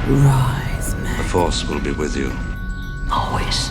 Rise, man. The Force will be with you. Always.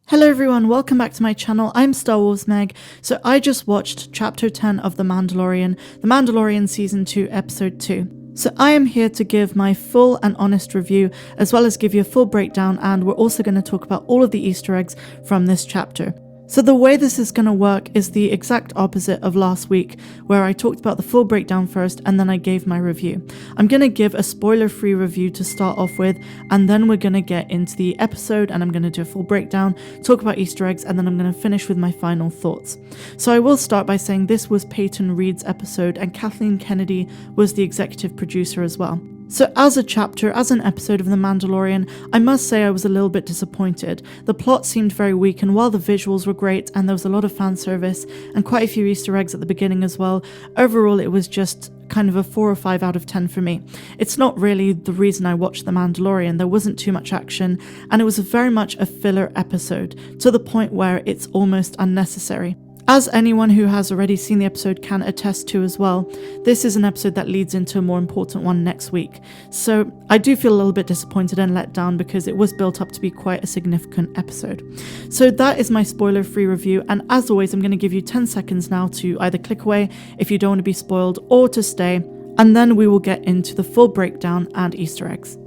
Hello everyone, welcome back to my channel. I'm Star Wars Meg. So I just watched Chapter 10 of The Mandalorian Season 2, Episode 2. So I am here to give my full and honest review, as well as give you a full breakdown, and we're also going to talk about all of the Easter eggs from this chapter. So the way this is going to work is the exact opposite of last week, where I talked about the full breakdown first and then I gave my review. I'm going to give a spoiler-free review to start off with, and then we're going to get into the episode and I'm going to do a full breakdown, talk about Easter eggs, and then I'm going to finish with my final thoughts. So I will start by saying this was Peyton Reed's episode and Kathleen Kennedy was the executive producer as well. So as a chapter, as an episode of The Mandalorian, I must say I was a little bit disappointed. The plot seemed very weak, and while the visuals were great and there was a lot of fan service and quite a few Easter eggs at the beginning as well, overall it was just kind of a 4 or 5 out of 10 for me. It's not really the reason I watched The Mandalorian. There wasn't too much action and it was very much a filler episode, to the point where it's almost unnecessary. As anyone who has already seen the episode can attest to as well, this is an episode that leads into a more important one next week. So I do feel a little bit disappointed and let down because it was built up to be quite a significant episode. So that is my spoiler-free review, and as always I'm going to give you 10 seconds now to either click away if you don't want to be spoiled or to stay, and then we will get into the full breakdown and Easter eggs.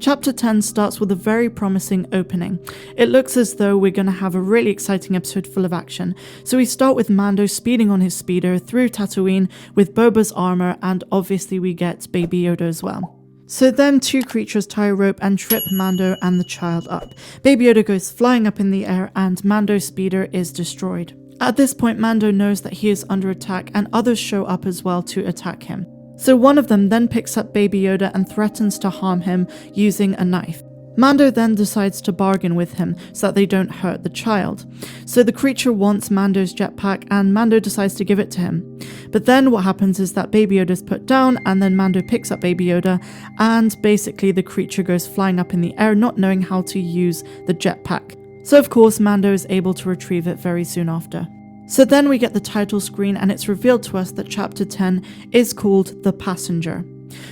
Chapter 10 starts with a very promising opening. It looks as though we're going to have a really exciting episode full of action. So we start with Mando speeding on his speeder through Tatooine with Boba's armor, and obviously we get Baby Yoda as well. So then two creatures tie a rope and trip Mando and the child up. Baby Yoda goes flying up in the air and Mando's speeder is destroyed. At this point Mando knows that he is under attack and others show up as well to attack him. So one of them then picks up Baby Yoda and threatens to harm him using a knife. Mando then decides to bargain with him so that they don't hurt the child. So the creature wants Mando's jetpack and Mando decides to give it to him. But then what happens is that Baby Yoda is put down and then Mando picks up Baby Yoda and basically the creature goes flying up in the air not knowing how to use the jetpack. So of course Mando is able to retrieve it very soon after. So then we get the title screen and it's revealed to us that Chapter 10 is called The Passenger.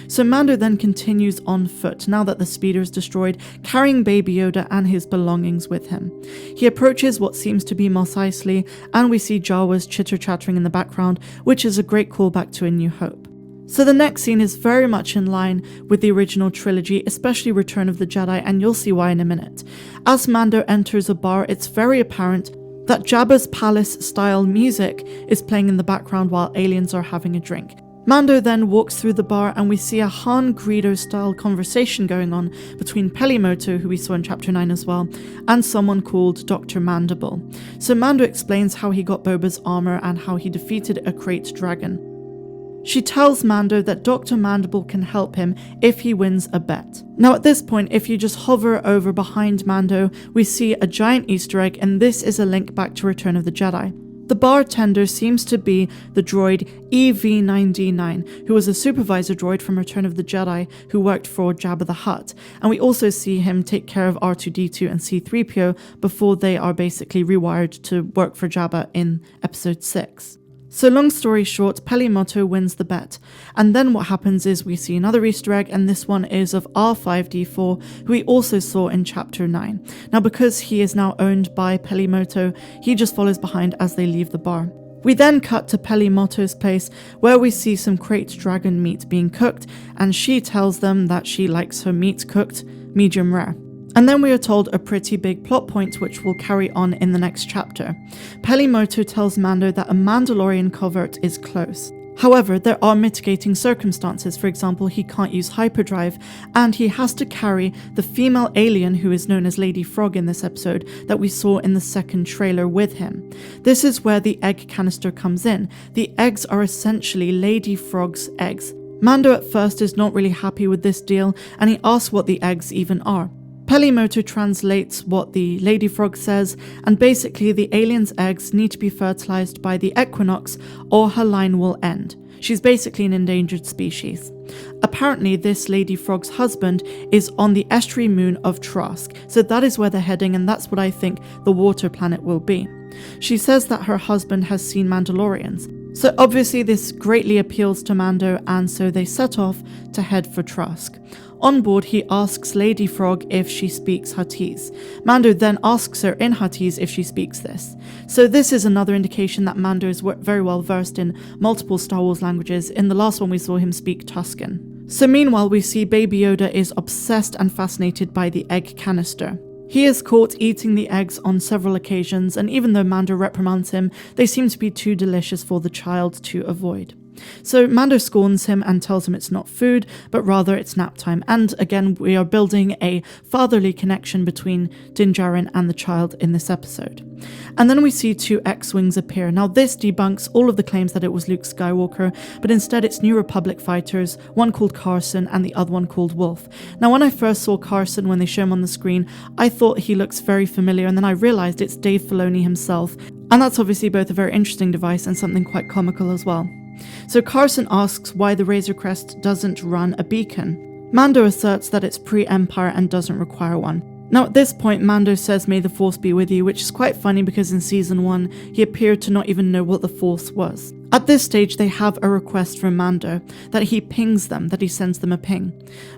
So Mando then continues on foot now that the speeder is destroyed, carrying Baby Yoda and his belongings with him. He approaches what seems to be Mos Eisley and we see Jawas chitter-chattering in the background, which is a great callback to A New Hope. So the next scene is very much in line with the original trilogy, especially Return of the Jedi, and you'll see why in a minute. As Mando enters a bar, it's very apparent that Jabba's palace-style music is playing in the background while aliens are having a drink. Mando then walks through the bar and we see a Han Greedo-style conversation going on between Pelimoto, who we saw in Chapter 9 as well, and someone called Dr. Mandible. So Mando explains how he got Boba's armor and how he defeated a Krayt dragon. She tells Mando that Dr. Mandible can help him if he wins a bet. Now at this point, if you just hover over behind Mando, we see a giant Easter egg, and this is a link back to Return of the Jedi. The bartender seems to be the droid EV-9D9, who was a supervisor droid from Return of the Jedi who worked for Jabba the Hutt, and we also see him take care of R2-D2 and C-3PO before they are basically rewired to work for Jabba in Episode 6. So long story short, Pelimoto wins the bet, and then what happens is we see another Easter egg, and this one is of R5-D4, who we also saw in Chapter 9. Now because he is now owned by Pelimoto, he just follows behind as they leave the bar. We then cut to Pelimoto's place where we see some Krayt dragon meat being cooked, and she tells them that she likes her meat cooked medium rare. And then we are told a pretty big plot point which will carry on in the next chapter. Pelimoto tells Mando that a Mandalorian covert is close. However, there are mitigating circumstances. For example, he can't use hyperdrive, and he has to carry the female alien who is known as Lady Frog in this episode that we saw in the second trailer with him. This is where the egg canister comes in. The eggs are essentially Lady Frog's eggs. Mando at first is not really happy with this deal, and he asks what the eggs even are. Pelimoto translates what the Lady Frog says, and basically the alien's eggs need to be fertilized by the equinox or her line will end. She's basically an endangered species. Apparently, this Lady Frog's husband is on the estuary moon of Trask, so that is where they're heading, and that's what I think the water planet will be. She says that her husband has seen Mandalorians, so obviously this greatly appeals to Mando, and so they set off to head for Trask. On board, he asks Lady Frog if she speaks Huttese. Mando then asks her in Huttese if she speaks this. So this is another indication that Mando is very well versed in multiple Star Wars languages. In the last one we saw him speak Tusken. So meanwhile we see Baby Yoda is obsessed and fascinated by the egg canister. He is caught eating the eggs on several occasions, and even though Mando reprimands him, they seem to be too delicious for the child to avoid. So Mando scorns him and tells him it's not food, but rather it's nap time. And again, we are building a fatherly connection between Din Djarin and the child in this episode. And then we see 2 X-Wings appear. Now this debunks all of the claims that it was Luke Skywalker, but instead it's New Republic fighters, one called Carson and the other one called Wolf. Now when I first saw Carson, when they show him on the screen, I thought he looks very familiar, and then I realized it's Dave Filoni himself. And that's obviously both a very interesting device and something quite comical as well. So Carson asks why the Razor Crest doesn't run a beacon. Mando asserts that it's pre-Empire and doesn't require one. Now at this point, Mando says, "May the Force be with you," which is quite funny because in Season 1, he appeared to not even know what the Force was. At this stage, they have a request from Mando, that he pings them, that he sends them a ping.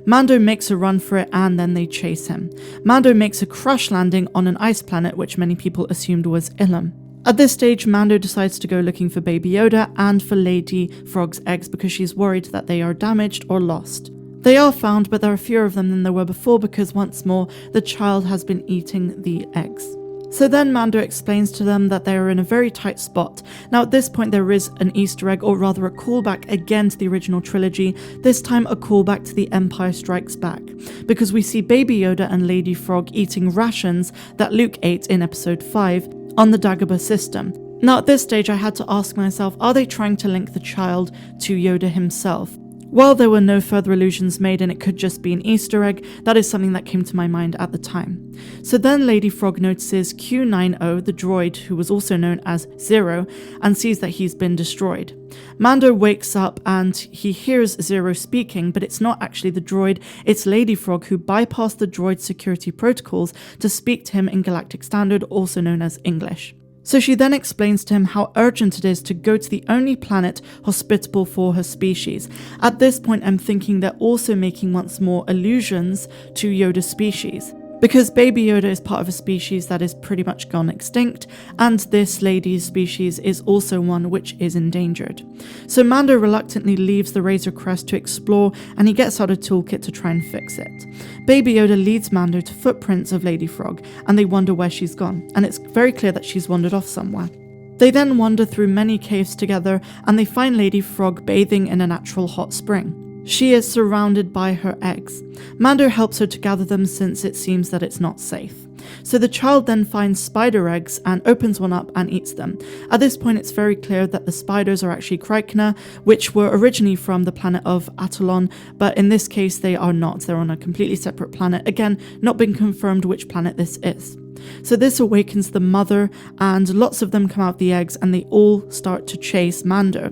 Mando makes a run for it and then they chase him. Mando makes a crash landing on an ice planet, which many people assumed was Ilum. At this stage, Mando decides to go looking for Baby Yoda and for Lady Frog's eggs because she's worried that they are damaged or lost. They are found, but there are fewer of them than there were before because once more, the child has been eating the eggs. So then Mando explains to them that they are in a very tight spot. Now at this point there is an Easter egg, or rather a callback again to the original trilogy, this time a callback to The Empire Strikes Back, because we see Baby Yoda and Lady Frog eating rations that Luke ate in episode 5 on the Dagobah system. Now at this stage I had to ask myself, are they trying to link the child to Yoda himself? While there were no further allusions made and it could just be an Easter egg, that is something that came to my mind at the time. So then Lady Frog notices Q90, the droid who was also known as Zero, and sees that he's been destroyed. Mando wakes up and he hears Zero speaking, but it's not actually the droid, it's Lady Frog who bypassed the droid's security protocols to speak to him in Galactic Standard, also known as English. So she then explains to him how urgent it is to go to the only planet hospitable for her species. At this point, I'm thinking they're also making once more allusions to Yoda's species, because Baby Yoda is part of a species that is pretty much gone extinct, and this lady's species is also one which is endangered. So Mando reluctantly leaves the Razor Crest to explore, and he gets out a toolkit to try and fix it. Baby Yoda leads Mando to footprints of Lady Frog, and they wonder where she's gone, and it's very clear that she's wandered off somewhere. They then wander through many caves together, and they find Lady Frog bathing in a natural hot spring. She is surrounded by her eggs. Mando helps her to gather them since it seems that it's not safe. So the child then finds spider eggs and opens one up and eats them. At this point it's very clear that the spiders are actually Krykna, which were originally from the planet of Atolon, but in this case they are not. They're on a completely separate planet. Again, not been confirmed which planet this is. So this awakens the mother, and lots of them come out of the eggs and they all start to chase Mando.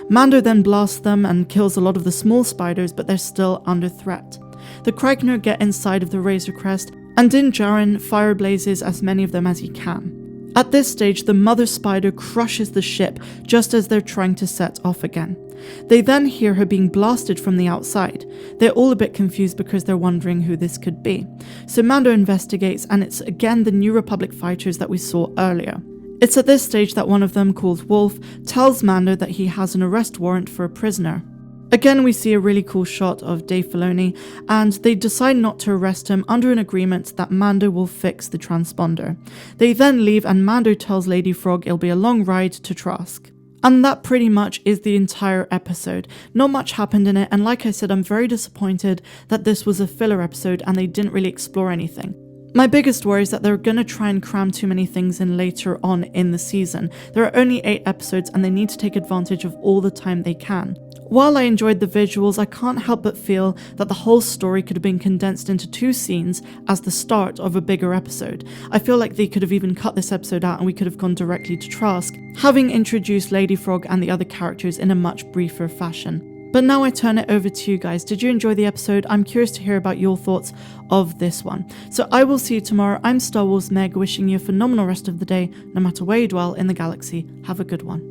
Mando then blasts them and kills a lot of the small spiders, but they're still under threat. The Krykna get inside of the Razor Crest, and Din Djarin fire blazes as many of them as he can. At this stage, the mother spider crushes the ship just as they're trying to set off again. They then hear her being blasted from the outside. They're all a bit confused because they're wondering who this could be. So Mando investigates, and it's again the New Republic fighters that we saw earlier. It's at this stage that one of them, called Wolf, tells Mando that he has an arrest warrant for a prisoner. Again, we see a really cool shot of Dave Filoni, and they decide not to arrest him under an agreement that Mando will fix the transponder. They then leave, and Mando tells Lady Frog it'll be a long ride to Trask. And that pretty much is the entire episode. Not much happened in it, and like I said, I'm very disappointed that this was a filler episode and they didn't really explore anything. My biggest worry is that they're going to try and cram too many things in later on in the season. There are only 8 episodes and they need to take advantage of all the time they can. While I enjoyed the visuals, I can't help but feel that the whole story could have been condensed into 2 scenes as the start of a bigger episode. I feel like they could have even cut this episode out and we could have gone directly to Trask, having introduced Lady Frog and the other characters in a much briefer fashion. But now I turn it over to you guys. Did you enjoy the episode? I'm curious to hear about your thoughts of this one. So I will see you tomorrow. I'm Star Wars Meg, wishing you a phenomenal rest of the day, no matter where you dwell in the galaxy. Have a good one.